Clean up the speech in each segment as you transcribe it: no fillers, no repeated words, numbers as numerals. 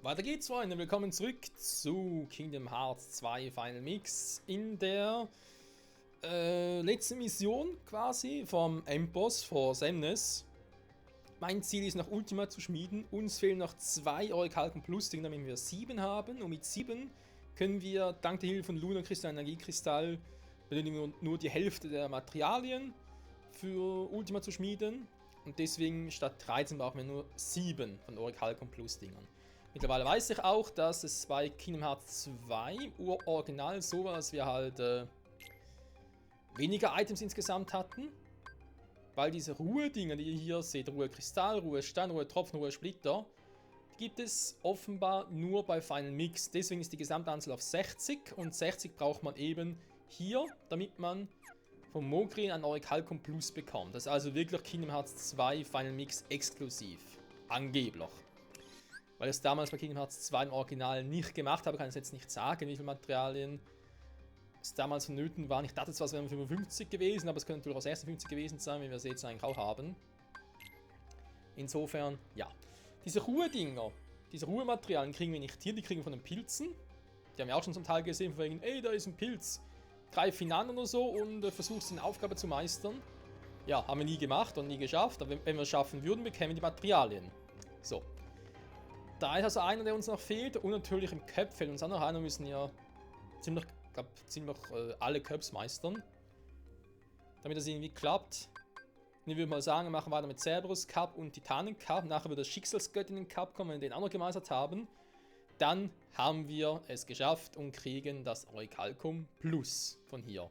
Weiter geht's, Freunde. Willkommen zurück zu Kingdom Hearts 2 Final Mix in der letzten Mission quasi vom Endboss vor Xemnas. Mein Ziel ist nach Ultima zu schmieden. Uns fehlen noch 2 Orichalcum Plus, damit wir 7 haben. Und mit 7 können wir dank der Hilfe von Lunar-Kristall und Energiekristall benötigen wir nur die Hälfte der Materialien für Ultima zu schmieden. Und deswegen statt 13 brauchen wir nur 7 von Orichalcum Plus Dingern. Mittlerweile weiß ich auch, dass es bei Kingdom Hearts 2 Original so war, dass wir halt weniger Items insgesamt hatten. Weil diese Ruhe-Dinger, die ihr hier seht, Ruhe Kristall, Ruhe Stein, Ruhe Tropfen, Ruhe Splitter, die gibt es offenbar nur bei Final Mix. Deswegen ist die Gesamtanzahl auf 60 und 60 braucht man eben hier, damit man vom Mogrin ein Orichalcum Plus bekommt. Das ist also wirklich Kingdom Hearts 2 Final Mix exklusiv. Angeblich. Weil ich es damals bei Kingdom Hearts 2 im Original nicht gemacht habe, kann ich jetzt nicht sagen, wie viele Materialien es damals vonnöten waren. Ich dachte zwar, es wären 55 gewesen, aber es könnte natürlich auch 56 gewesen sein, wie wir es jetzt eigentlich auch haben. Insofern, ja. Diese Ruhedinger, diese Ruhematerialien kriegen wir nicht hier, die kriegen wir von den Pilzen. Die haben wir auch schon zum Teil gesehen, von wegen, ey, da ist ein Pilz. Greif ihn an oder so und versuchst eine Aufgabe zu meistern. Ja, haben wir nie gemacht und nie geschafft, aber wenn wir es schaffen würden, bekämen wir die Materialien. So. Da ist also einer, der uns noch fehlt und natürlich im Cup fehlt uns auch noch einer, müssen ja ziemlich alle Cups meistern. Damit das irgendwie klappt. Und ich würde mal sagen, wir machen weiter mit Cerberus Cup und Titanen Cup. Nachher wird das Schicksalsgöttinnen Cup kommen, wenn wir den auch noch gemeistert haben. Dann haben wir es geschafft und kriegen das Orichalcum Plus von hier.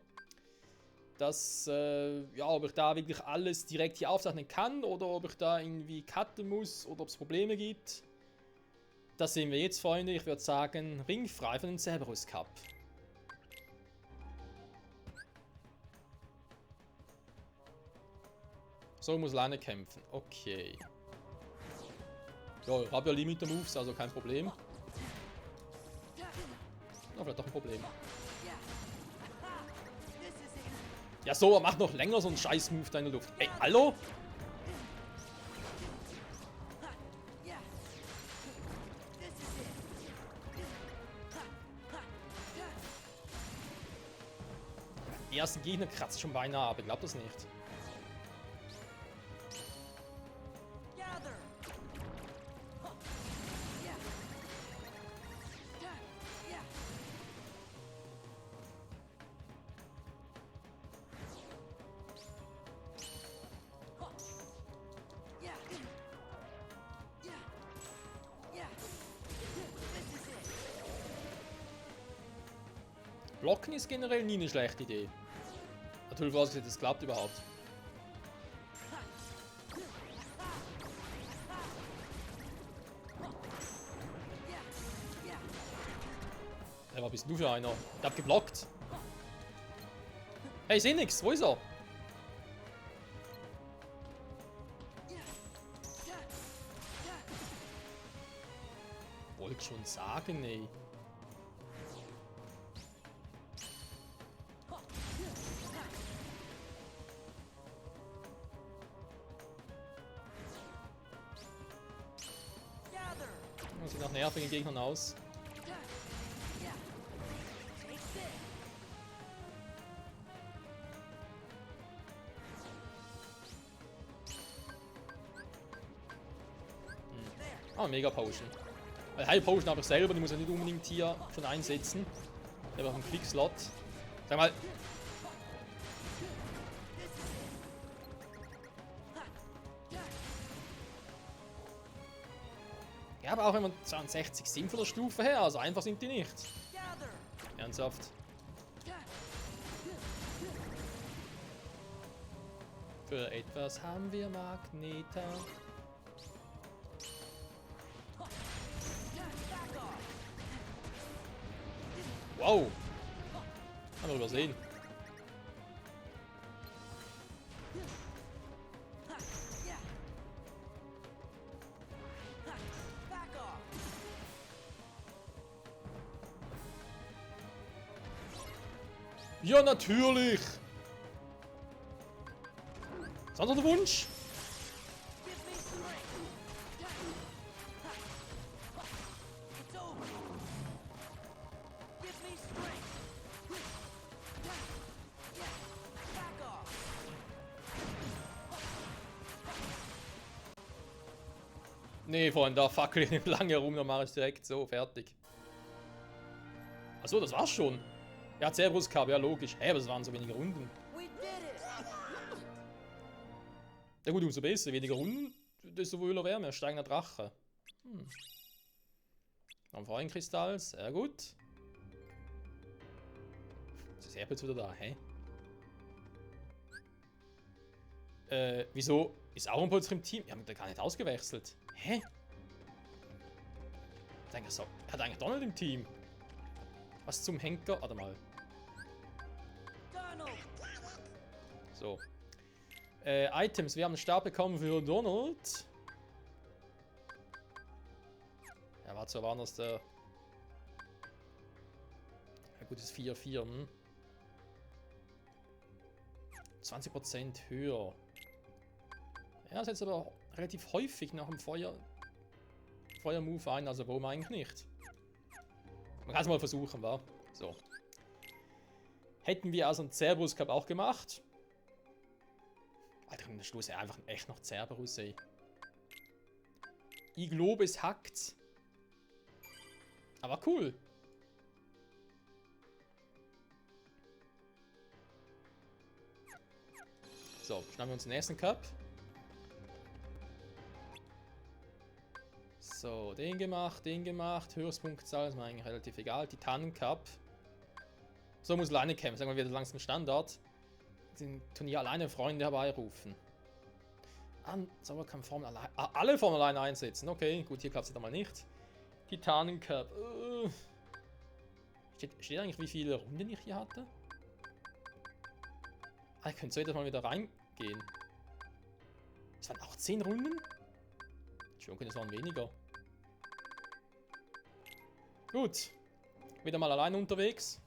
Das, ja, ob ich da wirklich alles direkt hier aufzeichnen kann oder ob ich da irgendwie cutten muss oder ob es Probleme gibt. Das sehen wir jetzt, Freunde. Ich würde sagen, ringfrei für den Cerberus Cup. So, ich muss alleine kämpfen. Okay. Ja, ich habe ja Limiter Moves, also kein Problem. Na, vielleicht doch ein Problem. Ja, so, er macht noch länger so einen Scheiß-Move da in der Luft. Ey, hallo? Die ersten Gegner kratzt schon beinahe ab, ich glaub das nicht. Blocken ist generell nie eine schlechte Idee. Natürlich vorausgesetzt, es klappt überhaupt. Hey, was bist du für einer? Ich hab geblockt. Hey, ich seh nix. Wo ist er? Wollte ich schon sagen, ey. Das sieht nach nervigen Gegnern aus. Ah, Mega Potion. Weil High Potion habe ich selber, die muss ich nicht unbedingt hier schon einsetzen. Einfach einen Quick-Slot. Sag mal. Ja, aber auch wenn man 62 sind von der Stufe her, also einfach sind die nicht. Ernsthaft. Für etwas haben wir Magneter. Wow! Haben wir übersehen. Ja, natürlich! Ist das der Wunsch? Nee, Freunde, da fackel ich nicht lange rum, dann mache ich direkt so, fertig. Achso, das war's schon. Ja, Cerberus Cup, ja logisch. Hä, aber es waren so wenige Runden. Ja gut, umso besser. Weniger Runden, desto wohler Wärme. Steigender Drache. Am Feuerkristall, sehr gut. Jetzt ist Herpels wieder da, hä? Wieso ist Auronplot im Team? Wir haben da gar nicht ausgewechselt. Hä? Hat eigentlich Donald im Team? Was zum Henker? Warte mal. So. Items. Wir haben einen Stab bekommen für Donald. Ja, warte, so war das der. Ja, gut, das ist 4-4, hm? 20% höher. Ja, das setzt aber relativ häufig nach dem Feuer-Move ein, also warum eigentlich nicht? Man kann es mal versuchen, wa? So. Hätten wir also einen Cerberus Cup auch gemacht. Alter, in der Schluss einfach echt noch Cerberus, ey. Ich glaube, es hackt. Aber cool. So, schnappen wir uns den nächsten Cup. So, den gemacht. Höchstpunktzahl ist mir eigentlich relativ egal. Titanen Cup. So, muss alleine kämpfen. Sagen wir wieder langsam Standard. Den Turnier alleine Freunde herbeirufen. Aber kann Formel allein. Alle Formel alleine einsetzen. Okay, gut, hier klappt es einmal nicht. Titanen Cup. Steht eigentlich, wie viele Runden ich hier hatte? Ich könnte so jedes Mal wieder reingehen. Es waren auch 10 Runden? Schon, es waren weniger. Gut. Wieder mal alleine unterwegs.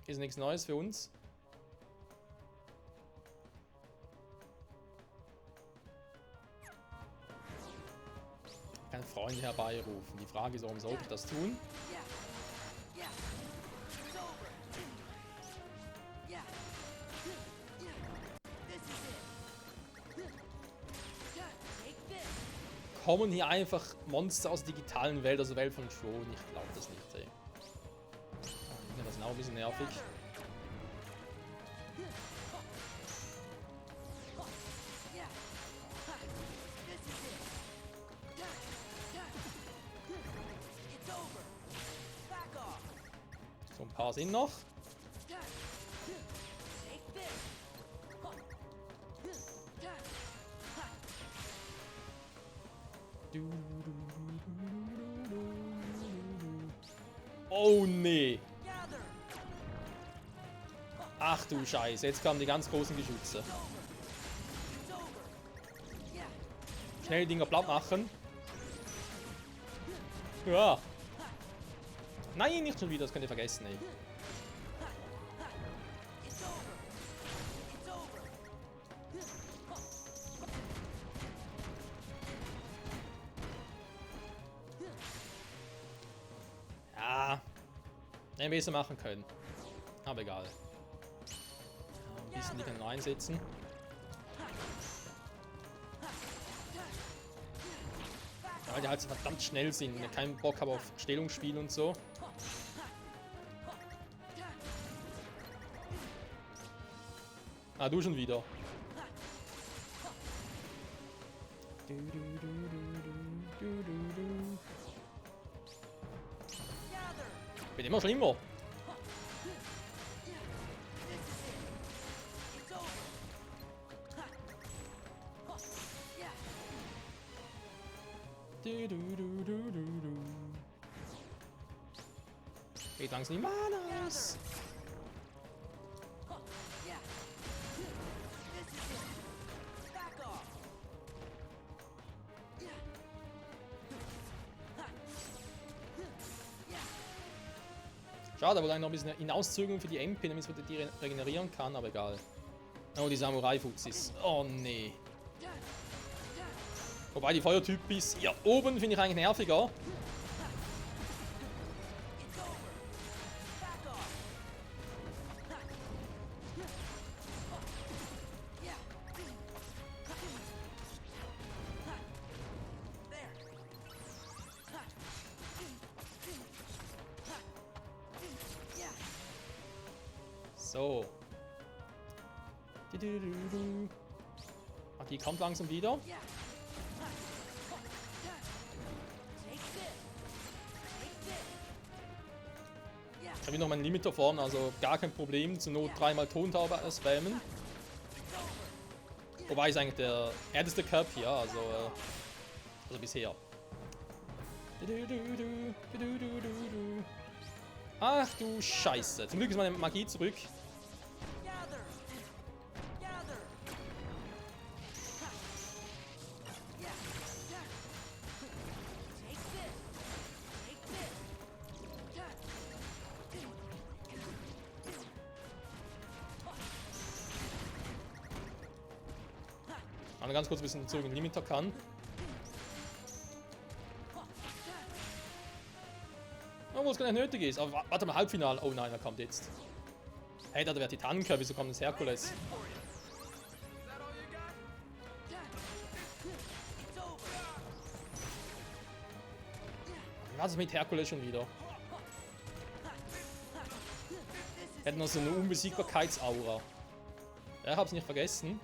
Ist nichts Neues für uns. Ich kann Freunde herbeirufen. Die Frage ist, warum sollte ich das tun? Kommen hier einfach Monster aus der digitalen Welt, also Welt von Thron? Ich glaube das nicht, ey. Das ist auch ein bisschen nervig. So, ein paar sind noch. Oh nee. Ach du Scheiße, jetzt kamen die ganz großen Geschütze. Schnell die Dinger platt machen. Ja. Nein, nicht schon wieder, das könnt ihr vergessen, ey. Ja. Hätten besser machen können. Aber egal. Ein bisschen die können einsetzen. Ja, weil die halt so verdammt schnell sind und ich keinen Bock habe auf Stellungsspiel und so. Ah, du schon wieder. Wird immer schlimmer. Geht langsam die Manas. Schade, aber dann noch ein bisschen Hinauszögerung für die MP, damit man die regenerieren kann, aber egal. Oh, die Samurai-Fuchsis. Oh nee. Wobei die Feuertyp ist hier oben, finde ich eigentlich nerviger. So. Die kommt langsam wieder. Ich habe hier noch meinen Limiter vorne, also gar kein Problem. Zur Not 3-mal Tontaube spammen. Wobei ist eigentlich der älteste Cup hier, also bisher. Ach du Scheiße. Zum Glück ist meine Magie zurück. Ganz kurz ein bisschen zurück in den Limiter kann. Obwohl es gar nicht nötig ist. Aber warte mal, Halbfinale. Oh nein, er kommt jetzt. Hey, da wäre Titanenkörper. Wieso kommt das Herkules? Was ist mit Herkules schon wieder? Er hat noch so eine Unbesiegbarkeitsaura. Ja, ich hab's nicht vergessen.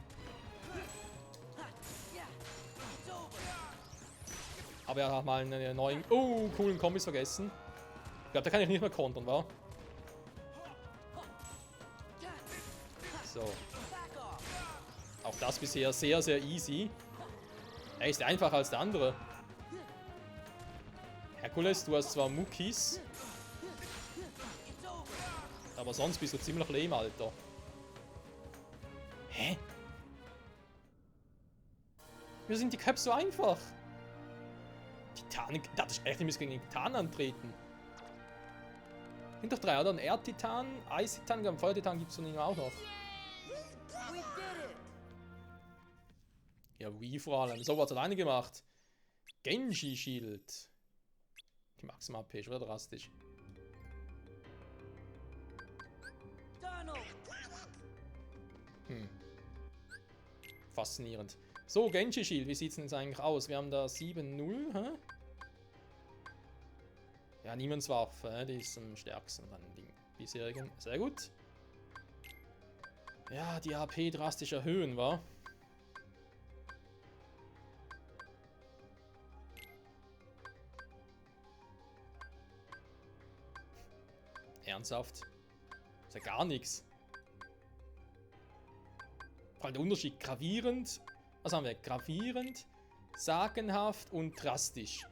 Aber er hat mal einen neuen, coolen Kombis vergessen. Ich glaube, da kann ich nicht mehr kontern, wa? So. Auch das bisher sehr, sehr easy. Er ist einfacher als der andere. Herkules, du hast zwar Muckis. Aber sonst bist du ziemlich lame, Alter. Hä? Wieso sind die Cups so einfach? Titanen, das ist echt, ich muss gegen den Titan antreten. Sind doch 3, oder? Ein Erd-Titan, Eis-Titan, einen Feuer-Titan gibt es von ihm auch noch. Ja, wie vor allem. So was alleine gemacht. Genji-Schild. Die Maximal AP ist wieder drastisch. Faszinierend. So, Genji-Schild, wie sieht es denn jetzt eigentlich aus? Wir haben da 7-0, hä? Ja, Niemands Waffe, die ist am stärksten an den bisherigen. Sehr gut. Ja, die HP drastisch erhöhen, wa? Ernsthaft? Ist ja gar nichts. Vor allem der Unterschied gravierend. Was haben wir? Gravierend, sagenhaft und drastisch.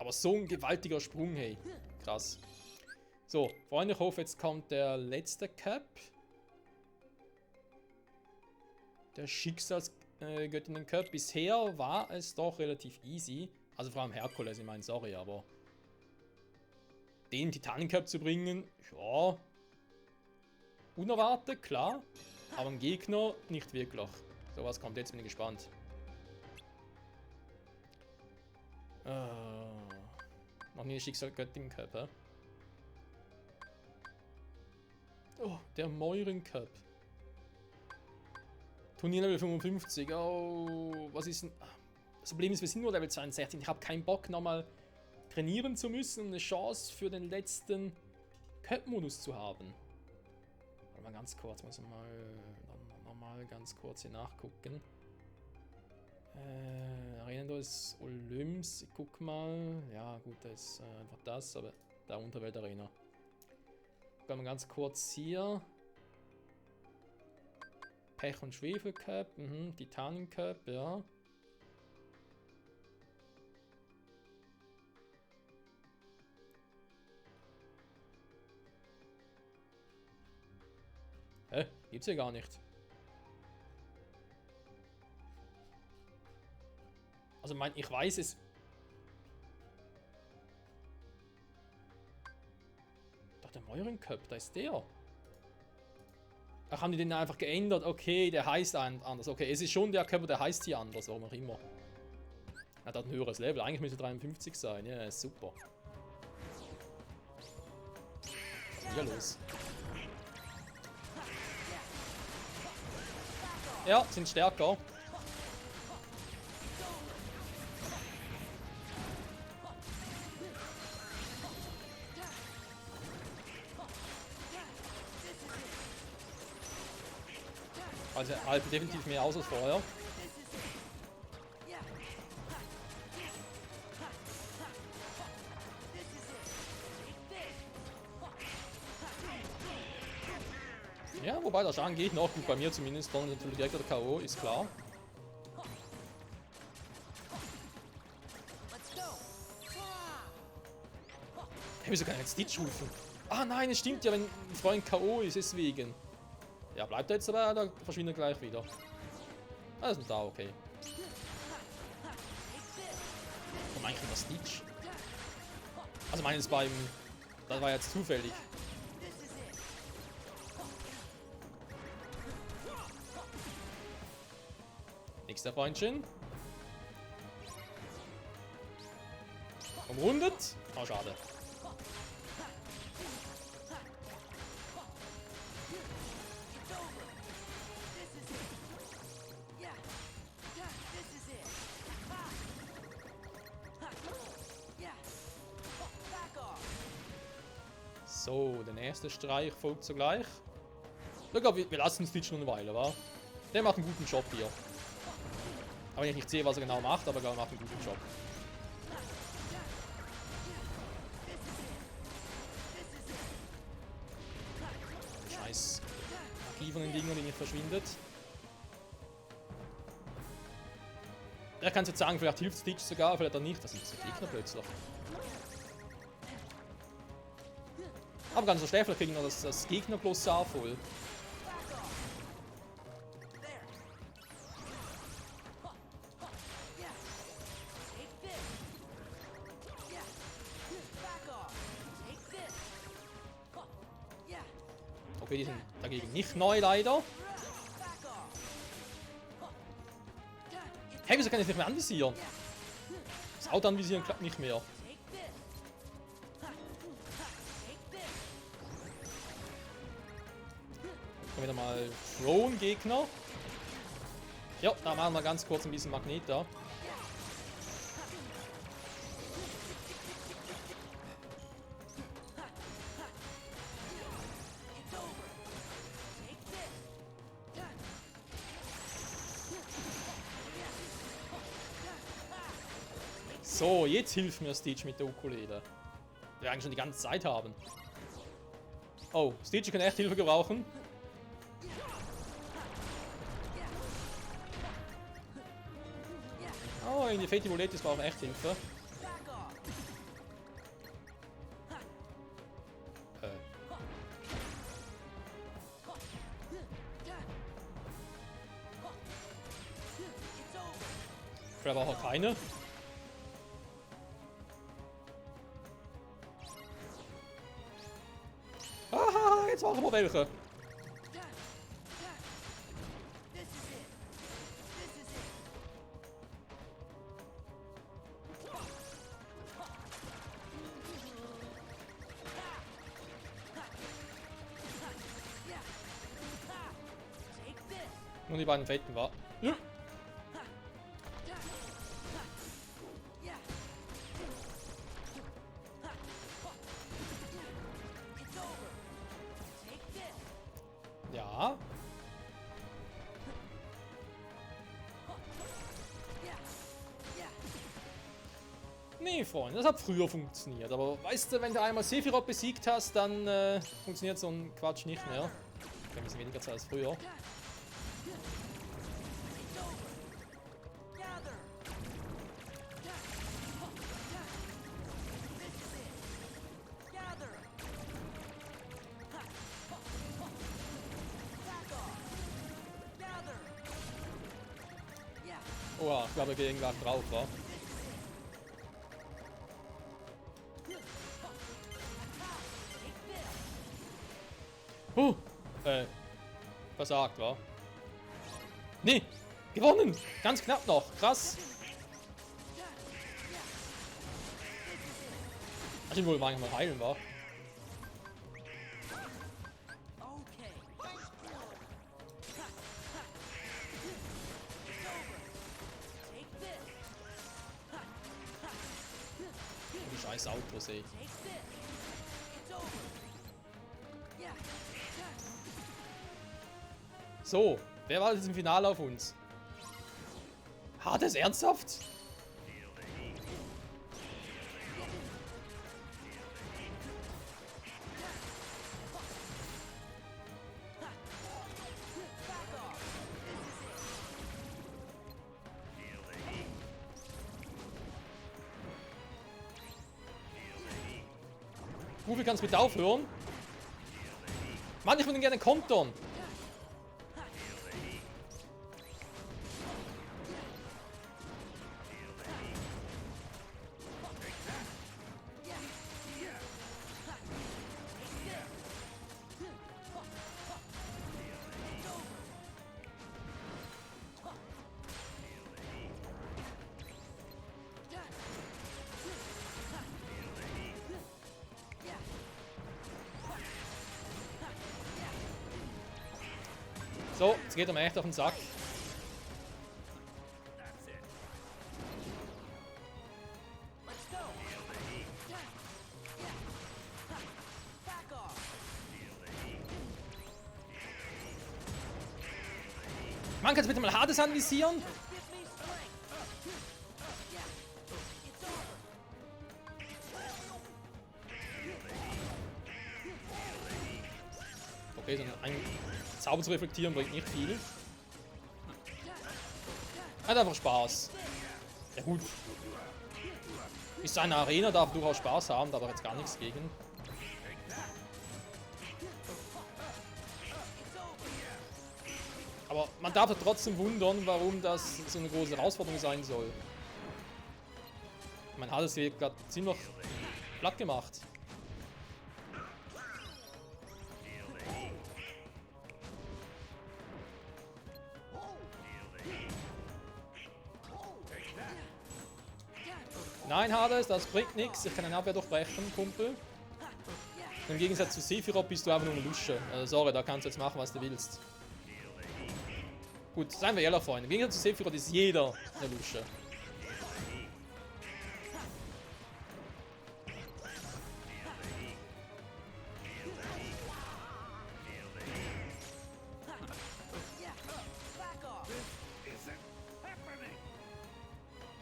Aber so ein gewaltiger Sprung, hey. Krass. So, Freunde, ich hoffe, jetzt kommt der letzte Cap. Der Schicksalsgöttinnen Cup. Bisher war es doch relativ easy. Also vor allem Herkules, ich meine, sorry, aber den Titanen Cup zu bringen, ja, unerwartet, klar, aber im Gegner nicht wirklich. So was kommt jetzt, bin ich gespannt. Noch nie Schicksalsgöttinnen Cup, hä? Oh, der Moiren Cup. Turnierlevel 55. Oh, was ist denn? Das Problem ist, wir sind nur Level 62. Ich habe keinen Bock, nochmal trainieren zu müssen, um eine Chance für den letzten Cup-Modus zu haben. Warte mal ganz kurz, muss ich mal ganz kurz hier nachgucken. Arena des Olymps, ich guck mal. Ja, gut, da ist einfach das, aber da Unterwelt-Arena. Gucken wir ganz kurz hier. Pech- und Schwefel-Cup, Titanen-Cup, ja. Hä? Gibt's hier gar nicht. Also ich weiß es. Doch der Moiren Cup, da ist der. Ach, haben die den einfach geändert? Okay, der heißt anders. Okay, es ist schon der Cup, der heißt hier anders, warum auch immer. Er hat ein höheres Level. Eigentlich müsste 53 sein. Ja, super. Was ist hier los? Ja, sind stärker. Also er halten definitiv mehr aus als vorher. Ja, wobei der Schaden geht noch gut bei mir zumindest, dann natürlich direkt der K.O., ist klar. Hey, wieso kann ich jetzt Stitch rufen? Ah nein, es stimmt ja, wenn ein Freund K.O. ist, deswegen. Ja, bleibt er jetzt dabei, oder verschwindet er gleich wieder? Ah, das ist da, okay. Warum eigentlich immer Stitch? Also meines beim... Das war jetzt zufällig. Nächster Freundchen. Umrundet. Oh, schade. So, der nächste Streich folgt sogleich. Ich glaube, wir lassen Stitch noch eine Weile, wa? Der macht einen guten Job hier. Aber ich nicht sehe, was er genau macht, aber er macht einen guten Job. Scheiß Magie von den Dingern, die nicht verschwindet. Er kann jetzt sagen, vielleicht hilft Stitch sogar, vielleicht auch nicht. Das ist der Gegner plötzlich. Aber ganz so schnell, vielleicht kriegen wir das Gegner plus Saar voll. Okay, die sind dagegen nicht neu, leider. Hey, wieso kann ich nicht mehr anvisieren? Das Auto anvisieren klappt nicht mehr. Dann wieder mal Throne-Gegner. Ja, da machen wir ganz kurz ein bisschen Magnet da. So, jetzt hilft mir Stitch mit der Ukulele. Die wir eigentlich schon die ganze Zeit haben. Oh, Stitch kann echt Hilfe gebrauchen. Oh, in die Fate Voletis brauchen echt Hilfe. Vielleicht braucht er keine. Aha, jetzt machen wir welche. Nur die beiden Fetten war. Ja. Ja. Nee, Freunde, das hat früher funktioniert. Aber weißt du, wenn du einmal Sephiroth besiegt hast, dann funktioniert so ein Quatsch nicht mehr. Ein bisschen weniger Zeit als früher. Oh, ich glaube, er geht irgendwann drauf, wa? Versagt, wa? Nee, gewonnen! Ganz knapp noch, krass! Ach, ich wollte manchmal heilen, wa? Die scheiß Autos, ey. So, Wer war jetzt im Finale auf uns? Hades, ernsthaft? Rufi, kannst du bitte aufhören? Mann, ich würde ihn gerne kontern. So, jetzt geht er mir echt auf den Sack. Mann, kannst du bitte mal Hades anvisieren? Okay, so ein Zauber zu reflektieren bringt nicht viel. Hat einfach Spaß. Ja gut. Ist so eine Arena, darf durchaus Spaß haben, da hat er jetzt gar nichts gegen. Aber man darf ja trotzdem wundern, warum das so eine große Herausforderung sein soll. Man hat es hier gerade ziemlich platt gemacht. Nein, Hades, das bringt nichts. Ich kann eine Abwehr durchbrechen, Kumpel. Im Gegensatz zu Sephiroth bist du einfach nur eine Lusche. Sorry, da kannst du jetzt machen, was du willst. Gut, seien wir ehrlich, Freunde. Im Gegensatz zu Sephiroth ist jeder eine Lusche.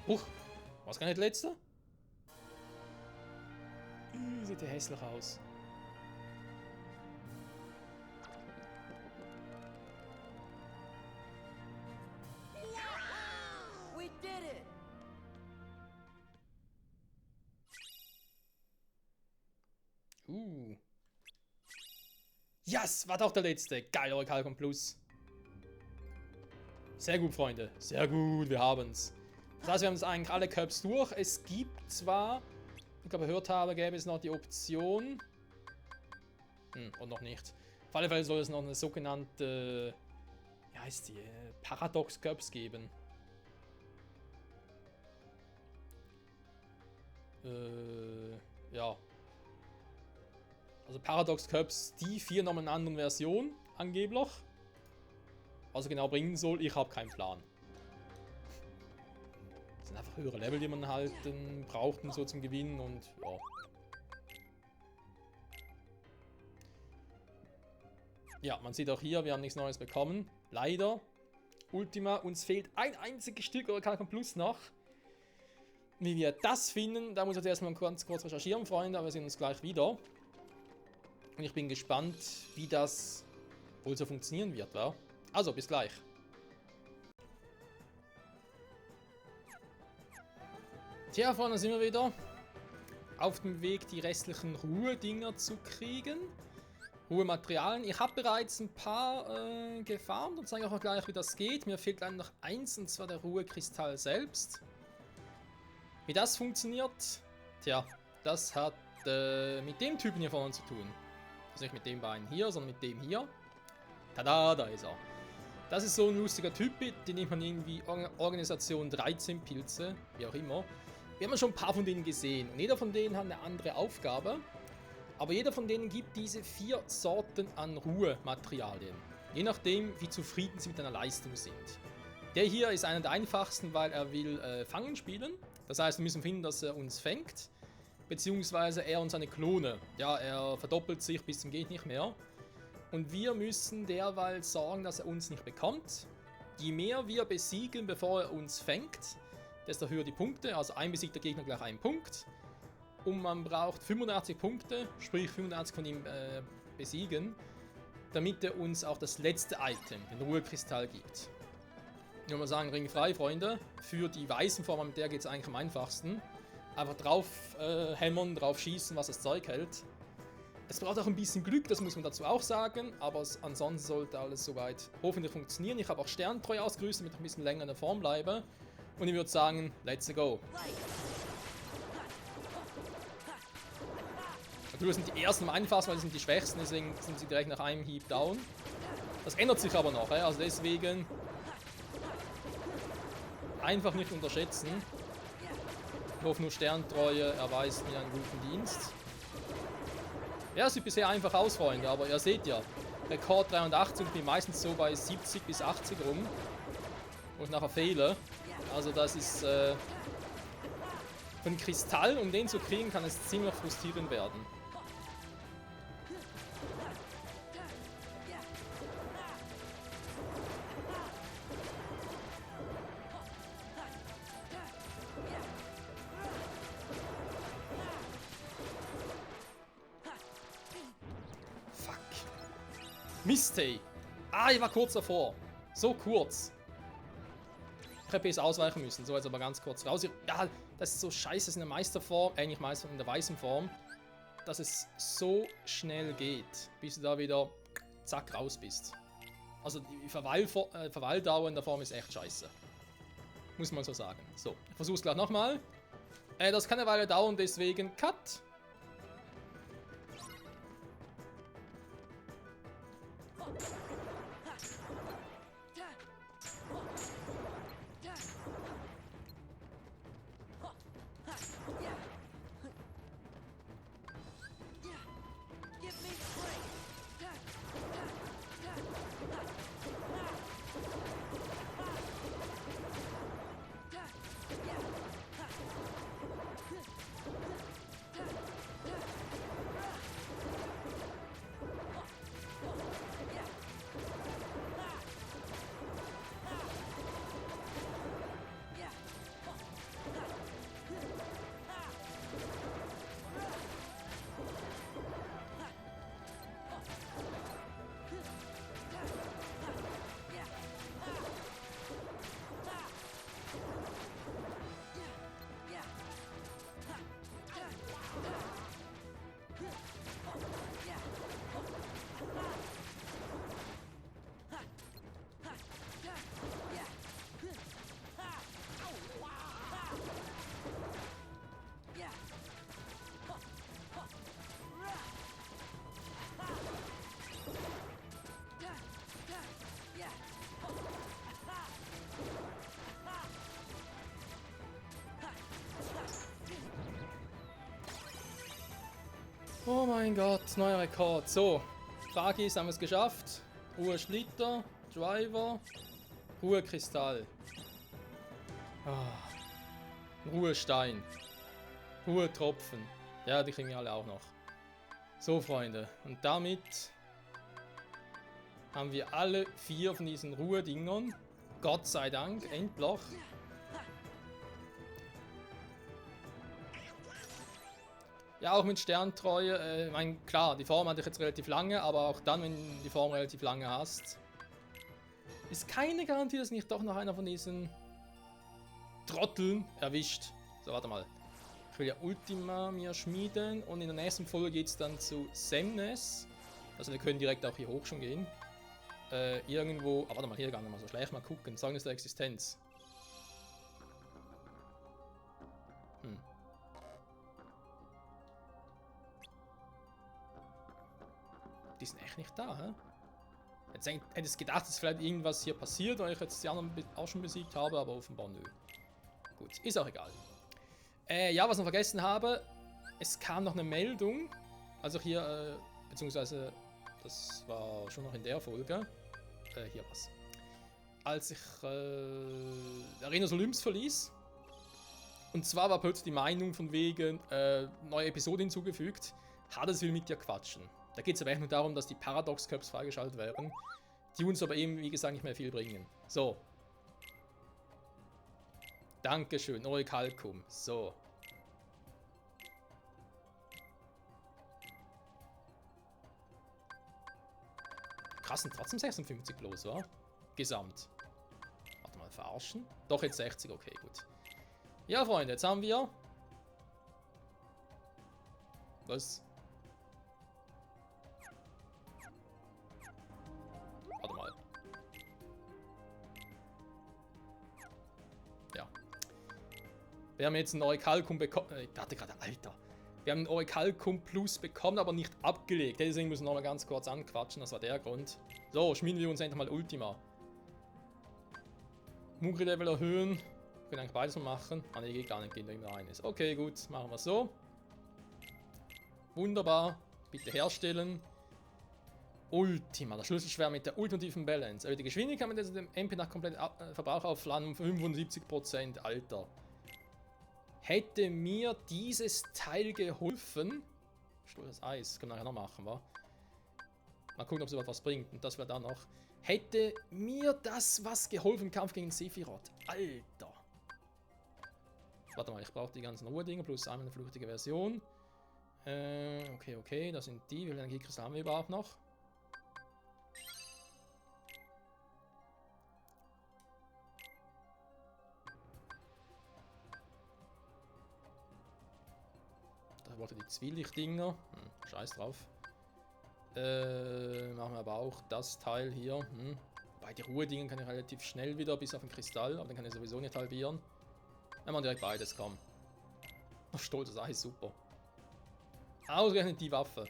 Huch, was gar nicht letzter? Sieht ja hässlich aus. Yes, war doch der letzte. Geil, Orichalcon Plus. Sehr gut, Freunde. Sehr gut, wir haben's. Das heißt, wir haben jetzt eigentlich alle Cups durch. Es gibt zwar, ich glaube, gehört habe, gäbe es noch die Option. Und noch nicht. Auf alle Fälle soll es noch eine sogenannte, wie heißt die, Paradox Cups geben. Ja. Also Paradox Cups, die 4 noch in einer anderen Version, angeblich. Was er genau bringen soll, ich habe keinen Plan. Das sind einfach höhere Level, die man halt braucht so zum Gewinnen und ja. Ja, man sieht auch hier, wir haben nichts Neues bekommen. Leider. Ultima, uns fehlt ein einziges Stück Orichalcon Plus noch. Wie wir das finden, da muss ich jetzt erstmal ganz kurz recherchieren, Freunde, aber wir sehen uns gleich wieder. Und ich bin gespannt, wie das wohl so funktionieren wird, wa? Also, bis gleich. Tja, Freunde, sind wir wieder auf dem Weg, die restlichen Ruhedinger zu kriegen. Ruhematerialien. Ich habe bereits ein paar gefarmt und zeige auch gleich, wie das geht. Mir fehlt leider noch eins, und zwar der Ruhekristall selbst. Wie das funktioniert, tja, das hat mit dem Typen hier vorne zu tun. Also nicht mit dem Bein hier, sondern mit dem hier. Tada, da ist er. Das ist so ein lustiger Typ, den nennt man irgendwie Organisation 13 Pilze, wie auch immer. Wir haben ja schon ein paar von denen gesehen und jeder von denen hat eine andere Aufgabe. Aber jeder von denen gibt diese 4 Sorten an Ruhematerialien. Je nachdem, wie zufrieden sie mit einer Leistung sind. Der hier ist einer der einfachsten, weil er will Fangen spielen. Das heißt, wir müssen finden, dass er uns fängt. Beziehungsweise er und seine Klone. Ja, er verdoppelt sich bis zum geht nicht mehr. Und wir müssen derweil sorgen, dass er uns nicht bekommt. Je mehr wir besiegen, bevor er uns fängt, desto höher die Punkte. Also ein besiegter Gegner gleich 1 Punkt. Und man braucht 85 Punkte, sprich 85 von ihm besiegen, damit er uns auch das letzte Item, den Ruhekristall, gibt. Ich würde mal sagen, Ring frei, Freunde. Für die weißen Formen, mit der geht es eigentlich am einfachsten. Einfach drauf hämmern, drauf schießen, was das Zeug hält. Es braucht auch ein bisschen Glück, das muss man dazu auch sagen, aber ansonsten sollte alles soweit hoffentlich funktionieren. Ich habe auch Sterntreu ausgerüstet, damit ich ein bisschen länger in der Form bleibe. Und ich würde sagen, let's go. Natürlich sind die ersten am einfachsten, weil die sind die schwächsten, deswegen sind sie direkt nach einem Hieb down. Das ändert sich aber noch, also deswegen einfach nicht unterschätzen. Ich hoffe nur Sterntreue erweist mir einen guten Dienst. Ja, es sieht bisher einfach aus, Freunde, aber ihr seht ja, Rekord 83 und ich bin meistens so bei 70 bis 80 rum, wo ich nachher fehle. Also das ist von Kristall, um den zu kriegen, kann es ziemlich frustrierend werden. Mistake. Ah, ich war kurz davor. So kurz. Ich hätte jetzt ausweichen müssen. So, jetzt aber ganz kurz raus. Ja, das ist so scheiße in der Meisterform. Eigentlich Meister in der weißen Form. Dass es so schnell geht. Bis du da wieder zack raus bist. Also die Verweildauer in der Form ist echt scheiße. Muss man so sagen. So, ich versuche es gleich nochmal. Das kann eine Weile dauern, deswegen Cut. Oh mein Gott, neuer Rekord. So, Frage ist, haben wir es geschafft? Ruhe Splitter, Driver, Ruhe Kristall. Ruhe Stein. Ruhe Tropfen. Ja, die kriegen wir alle auch noch. So, Freunde. Und damit haben wir alle 4 von diesen Ruhe-Dingern. Gott sei Dank, Endloch. Ja, auch mit Sterntreue. Ich meine, klar, die Form hatte ich jetzt relativ lange, aber auch dann, wenn du die Form relativ lange hast, ist keine Garantie, dass nicht doch noch einer von diesen Trotteln erwischt. So, warte mal. Ich will ja Ultima mir schmieden und in der nächsten Folge geht es dann zu Semnes. Also wir können direkt auch hier hoch schon gehen. Irgendwo, aber warte mal, hier gar nicht mal so schlecht, mal gucken. Sagen wir der Existenz. Die sind echt nicht da, hä? Jetzt hätte ich gedacht, dass vielleicht irgendwas hier passiert, weil ich jetzt die anderen auch schon besiegt habe, aber offenbar nö. Gut, ist auch egal. Ja, was ich noch vergessen habe, es kam noch eine Meldung, also hier, beziehungsweise, das war schon noch in der Folge, hier was. Als ich Arenas Olymps verließ, und zwar war plötzlich die Meinung von wegen, neue Episode hinzugefügt, Hades will mit dir quatschen. Da geht es aber echt nur darum, dass die Paradox-Cups freigeschaltet werden, die uns aber eben, wie gesagt, nicht mehr viel bringen. So. Dankeschön, Orichalcum. So. Krass, sind trotzdem 56 bloß, wa? Gesamt. Warte mal, verarschen? Doch, jetzt 60, okay, gut. Ja, Freunde, jetzt haben wir... Was? Warte mal. Ja. Wir haben jetzt ein Orichalcum bekommen... Ich dachte gerade, Alter. Wir haben ein Orichalcum Plus bekommen, aber nicht abgelegt. Deswegen müssen wir noch mal ganz kurz anquatschen. Das war der Grund. So, schmieden wir uns endlich mal Ultima. Mugri-Level erhöhen. Wir können eigentlich beides mal machen. Ah, ne, geht gar nicht, geht nur immer eines. Okay, gut, machen wir so. Wunderbar. Bitte herstellen. Ultima, das Schlüsselschwert mit der ultimativen Balance. Aber die Geschwindigkeit mit dem MP nach komplett Verbrauch aufladen um 75%, Alter. Hätte mir dieses Teil geholfen. Stolzes Eis, können wir nachher noch machen, wa? Mal gucken, ob es überhaupt was bringt. Und das wäre dann noch. Hätte mir das was geholfen im Kampf gegen Sephiroth? Alter. Warte mal, ich brauche die ganzen Ruhedinger plus einmal eine flüchtige Version. Okay, das sind die. Wie viele Energiekristal haben wir überhaupt noch? Da wollte die Zwielichtdinger. Scheiß drauf. Machen wir aber auch das Teil hier. Bei den Ruhedingen kann ich relativ schnell wieder bis auf den Kristall, aber den kann ich sowieso nicht halbieren. Dann machen wir direkt beides, komm. Oh, stolzes Eis, super. Ausgerechnet die Waffe.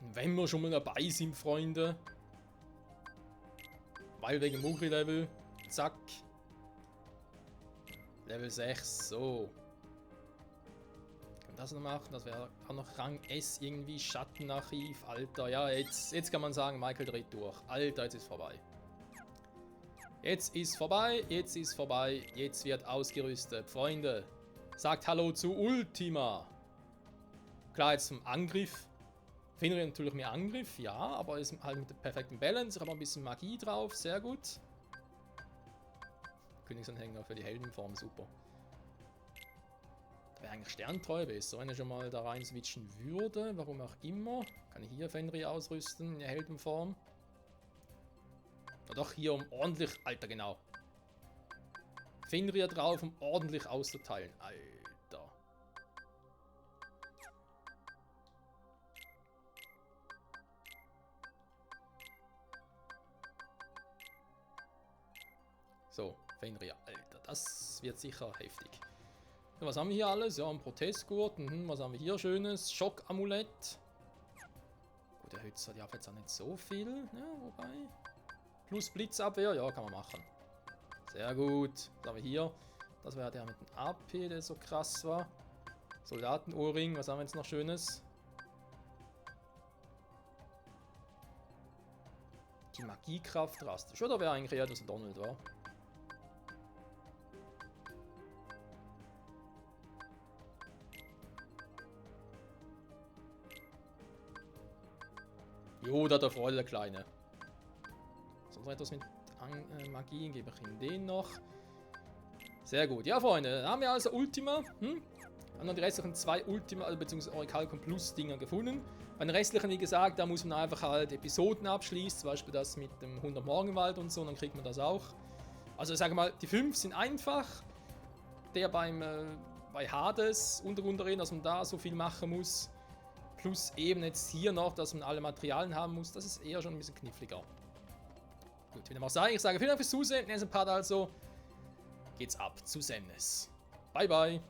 Und wenn wir schon mal dabei sind, Freunde. Weil wegen Mugri-Level. Zack. Level 6, so. Können wir das noch machen? Das wäre auch noch Rang S irgendwie. Schattenarchiv, Alter. Ja, jetzt kann man sagen, Michael dreht durch. Alter, jetzt ist vorbei. Jetzt ist vorbei, jetzt ist vorbei. Jetzt wird ausgerüstet. Freunde. Sagt Hallo zu Ultima. Klar, jetzt zum Angriff. Finden wir natürlich mehr Angriff, ja, aber ist halt mit der perfekten Balance. Ich habe ein bisschen Magie drauf, sehr gut. Königsanhänger für die Heldenform, super. Wäre eigentlich Sterntreu besser, wenn er schon mal da rein switchen würde. Warum auch immer. Kann ich hier Fenrir ausrüsten in der Heldenform. Oder doch hier, um ordentlich... Alter, genau. Fenrir drauf, um ordentlich auszuteilen. Alter. So, Fenrir. Alter, das wird sicher heftig. Ja, was haben wir hier alles? Ja, ein Protestgurt. Was haben wir hier Schönes? Schockamulett. Gut, der erhöht zwar die Abwehr nicht so viel. Ja, wobei... Plus Blitzabwehr, ja, kann man machen. Sehr gut. Was haben wir hier? Das war der mit dem AP, der so krass war. Soldatenohrring, was haben wir jetzt noch Schönes? Die Magiekraft drastisch. Oder wäre eigentlich eher das Donald, war? Jo, da hat er Freude, der Kleine. Sonst etwas mit Magie, gebe ich ihm den noch. Sehr gut. Ja, Freunde, dann haben wir also Ultima. Haben dann die restlichen 2 Ultima, bzw. Orichalcum Plus Dinger gefunden. Bei den restlichen, wie gesagt, da muss man einfach halt Episoden abschließen. Zum Beispiel das mit dem 100 Morgenwald und so, dann kriegt man das auch. Also ich sage mal, die 5 sind einfach. Der bei Hades Untergrundarena, dass man da so viel machen muss. Plus eben jetzt hier noch, dass man alle Materialien haben muss. Das ist eher schon ein bisschen kniffliger. Gut, wie dem auch sei, ich sage vielen Dank fürs Zusehen. Im nächsten Part also geht's ab zu Semnes. Bye, bye.